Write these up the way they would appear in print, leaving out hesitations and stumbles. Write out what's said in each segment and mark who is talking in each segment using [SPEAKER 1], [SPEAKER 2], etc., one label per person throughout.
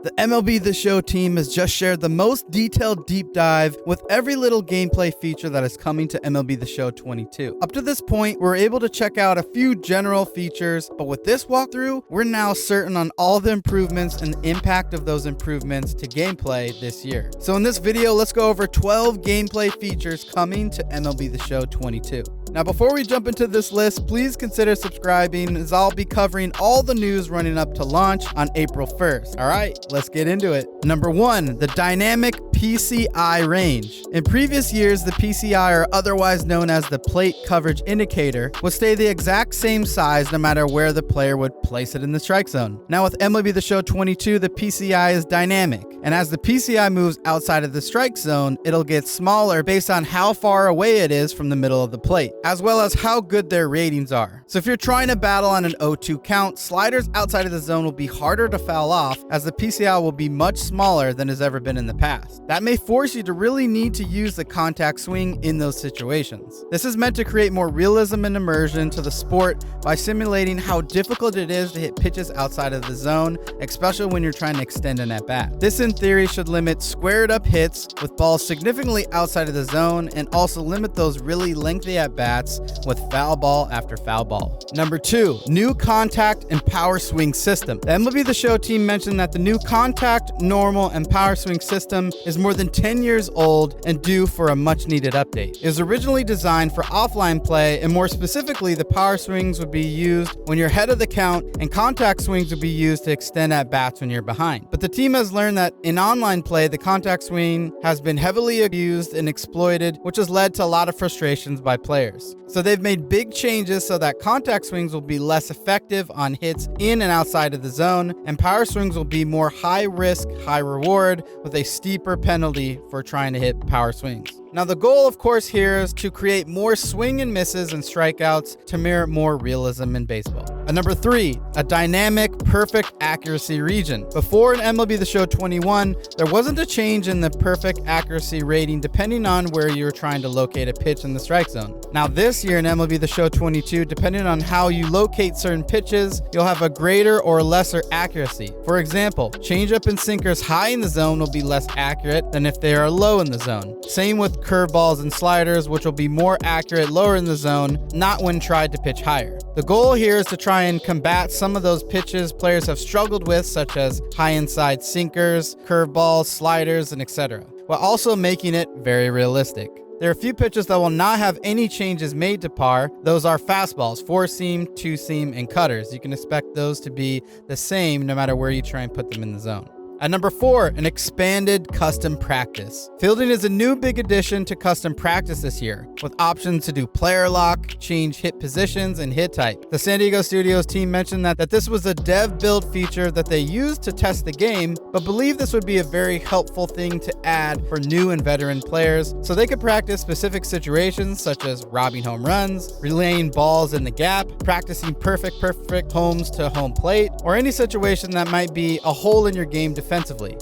[SPEAKER 1] The MLB The Show team has just shared the most detailed deep dive with every little gameplay feature that is coming to MLB The Show 22. Up to this point, we're able to check out a few general features, but with this walkthrough, we're now certain on all the improvements and the impact of those improvements to gameplay this year. So in this video, let's go over 12 gameplay features coming to MLB The Show 22. Now, before we jump into this list, please consider subscribing, as I'll be covering all the news running up to launch on April 1st. All right, let's get into it. Number 1, the dynamic PCI range. In previous years, the PCI, or otherwise known as the plate coverage indicator, would stay the exact same size no matter where the player would place it in the strike zone. Now with MLB The Show 22, the PCI is dynamic, and as the PCI moves outside of the strike zone, it'll get smaller based on how far away it is from the middle of the plate, as well as how good their ratings are. So if you're trying to battle on an 0-2 count, sliders outside of the zone will be harder to foul off, as the PCI will be much smaller than has ever been in the past. That may force you to really need to use the contact swing in those situations. This is meant to create more realism and immersion to the sport by simulating how difficult it is to hit pitches outside of the zone, especially when you're trying to extend an at-bat. This in theory should limit squared up hits with balls significantly outside of the zone, and also limit those really lengthy at-bats with foul ball after foul ball. Number 2, new contact and power swing system. The MLB The Show team mentioned that the new contact, normal, and power swing system is more than 10 years old and due for a much needed update. It was originally designed for offline play, and more specifically, the power swings would be used when you're ahead of the count, and contact swings would be used to extend at bats when you're behind. But the team has learned that in online play, the contact swing has been heavily abused and exploited, which has led to a lot of frustrations by players. So they've made big changes so that contact swings will be less effective on hits in and outside of the zone, and power swings will be more high risk, high reward, with a steeper penalty for trying to hit power swings. Now the goal, of course, here is to create more swing and misses and strikeouts to mirror more realism in baseball. Number 3, a dynamic perfect accuracy region. Before in MLB The Show 21, there wasn't a change in the perfect accuracy rating depending on where you were trying to locate a pitch in the strike zone. Now this year in MLB The Show 22, depending on how you locate certain pitches, you'll have a greater or lesser accuracy. For example, changeup and sinkers high in the zone will be less accurate than if they are low in the zone. Same with curveballs and sliders, which will be more accurate lower in the zone, not when tried to pitch higher. The goal here is to try and combat some of those pitches players have struggled with, such as high inside sinkers, curveballs, sliders, and etc., while also making it very realistic. There are a few pitches that will not have any changes made to par. Those are fastballs, 4-seam, 2-seam, and cutters. You can expect those to be the same no matter where you try and put them in the zone. At number 4, an expanded custom practice. Fielding is a new big addition to custom practice this year, with options to do player lock, change hit positions, and hit type. The San Diego Studios team mentioned that this was a dev build feature that they used to test the game, but believe this would be a very helpful thing to add for new and veteran players, so they could practice specific situations such as robbing home runs, relaying balls in the gap, practicing perfect homes to home plate, or any situation that might be a hole in your game defensively.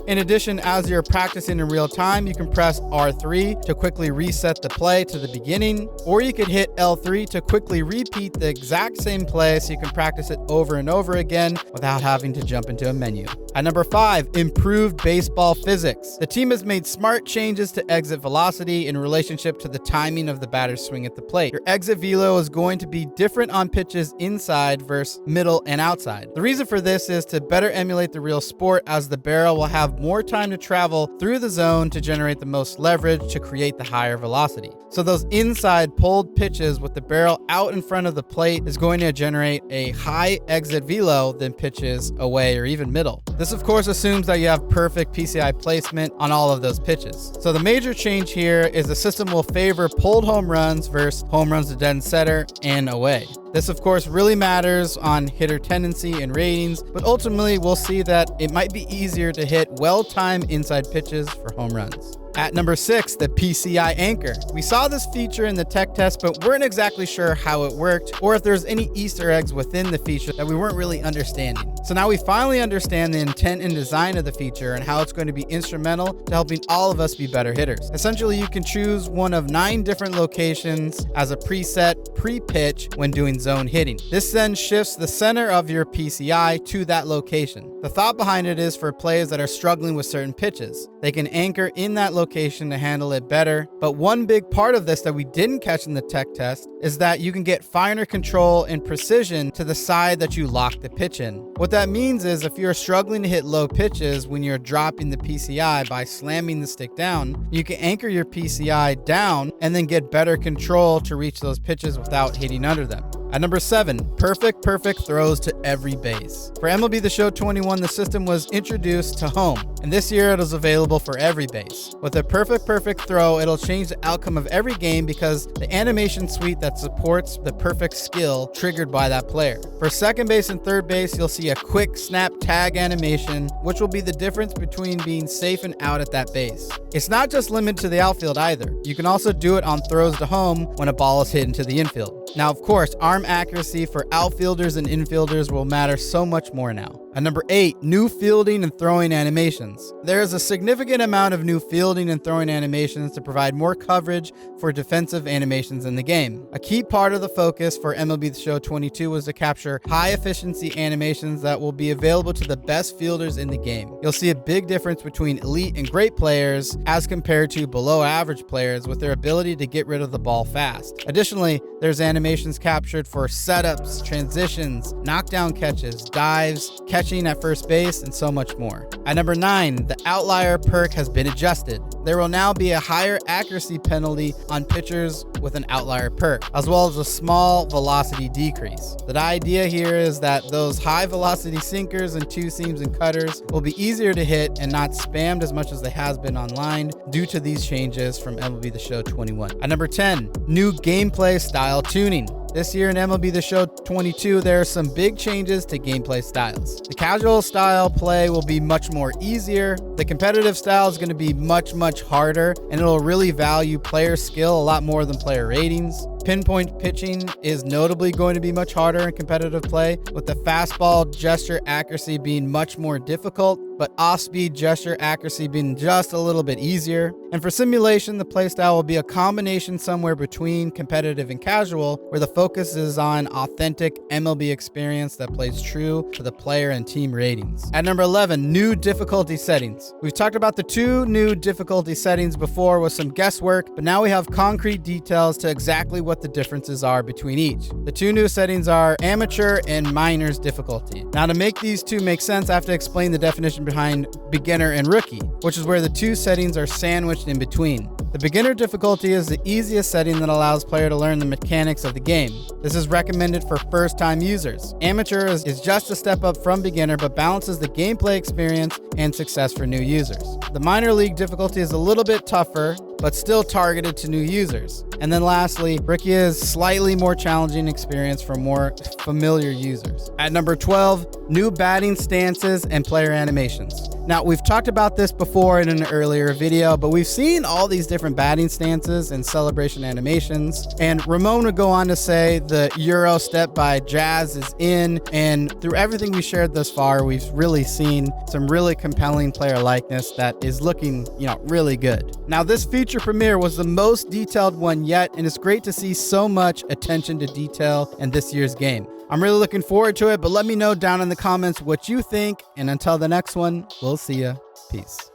[SPEAKER 1] In addition, as you're practicing in real time, you can press R3 to quickly reset the play to the beginning, or you could hit L3 to quickly repeat the exact same play so you can practice it over and over again without having to jump into a menu. At number 5, improved baseball physics. The team has made smart changes to exit velocity in relationship to the timing of the batter's swing at the plate. Your exit velo is going to be different on pitches inside versus middle and outside. The reason for this is to better emulate the real sport, as the barrel will have more time to travel through the zone to generate the most leverage to create the higher velocity. So those inside pulled pitches with the barrel out in front of the plate is going to generate a high exit velo than pitches away or even middle. This of course assumes that you have perfect PCI placement on all of those pitches. So the major change here is the system will favor pulled home runs versus home runs to dead center and away. This of course really matters on hitter tendency and ratings, but ultimately we'll see that it might be easier to hit well-timed inside pitches for home runs. At number 6, the PCI anchor. We saw this feature in the tech test, but weren't exactly sure how it worked or if there's any Easter eggs within the feature that we weren't really understanding. So now we finally understand the intent and design of the feature and how it's going to be instrumental to helping all of us be better hitters. Essentially, you can choose one of 9 different locations as a preset pre-pitch when doing zone hitting. This then shifts the center of your PCI to that location. The thought behind it is for players that are struggling with certain pitches. They can anchor in that location to handle it better. But one big part of this that we didn't catch in the tech test is that you can get finer control and precision to the side that you lock the pitch in. What that means is if you're struggling to hit low pitches when you're dropping the PCI by slamming the stick down, you can anchor your PCI down and then get better control to reach those pitches without hitting under them. At number 7, perfect throws to every base. For MLB The Show 21, the system was introduced to home, and this year it is available for every base. With a perfect throw, it'll change the outcome of every game because the animation suite that supports the perfect skill triggered by that player. For second base and third base, you'll see a quick snap tag animation, which will be the difference between being safe and out at that base. It's not just limited to the outfield either. You can also do it on throws to home when a ball is hit into the infield. Now, of course, arm accuracy for outfielders and infielders will matter so much more now. At number 8, new fielding and throwing animations. There is a significant amount of new fielding and throwing animations to provide more coverage for defensive animations in the game. A key part of the focus for MLB The Show 22 was to capture high efficiency animations that will be available to the best fielders in the game. You'll see a big difference between elite and great players as compared to below average players with their ability to get rid of the ball fast. Additionally, there's animations captured for setups, transitions, knockdown catches, dives, catching at first base, and so much more. At number 9, the OUTLIER perk has been adjusted. There will now be a higher accuracy penalty on pitchers with an OUTLIER perk, as well as a small velocity decrease. The idea here is that those high velocity sinkers and two seams and cutters will be easier to hit and not spammed as much as they has been online due to these changes from MLB The Show 21. At number 10, new gameplay style tuning. This year in MLB The Show 22, there are some big changes to gameplay styles. The casual style play will be much more easier. The competitive style is going to be much harder, and it'll really value player skill a lot more than player ratings. Pinpoint pitching is notably going to be much harder in competitive play, with the fastball gesture accuracy being much more difficult, but off-speed gesture accuracy being just a little bit easier. And for simulation, the playstyle will be a combination somewhere between competitive and casual, where the focus is on authentic MLB experience that plays true to the player and team ratings. At number 11, new difficulty settings. We've talked about the 2 new difficulty settings before with some guesswork, but now we have concrete details to exactly what the differences are between each. The 2 new settings are amateur and minor's difficulty. Now, to make these 2 make sense, I have to explain the definition behind beginner and rookie, which is where the 2 settings are sandwiched in between. The beginner difficulty is the easiest setting that allows player to learn the mechanics of the game. This is recommended for first-time users. Amateur is just a step up from beginner, but balances the gameplay experience and success for new users. The minor league difficulty is a little bit tougher, but still targeted to new users. And then lastly, rookie is slightly more challenging experience for more familiar users. At number 12, new batting stances and player animations. Now, we've talked about this before in an earlier video, but we've seen all these different batting stances and celebration animations. And Ramon would go on to say the Euro step by Jazz is in, and through everything we shared thus far, we've really seen some really compelling player likeness that is looking, really good. Now, this feature premiere was the most detailed one yet, and it's great to see so much attention to detail in this year's game. I'm really looking forward to it, but let me know down in the comments what you think, and until the next one, we'll see ya. Peace.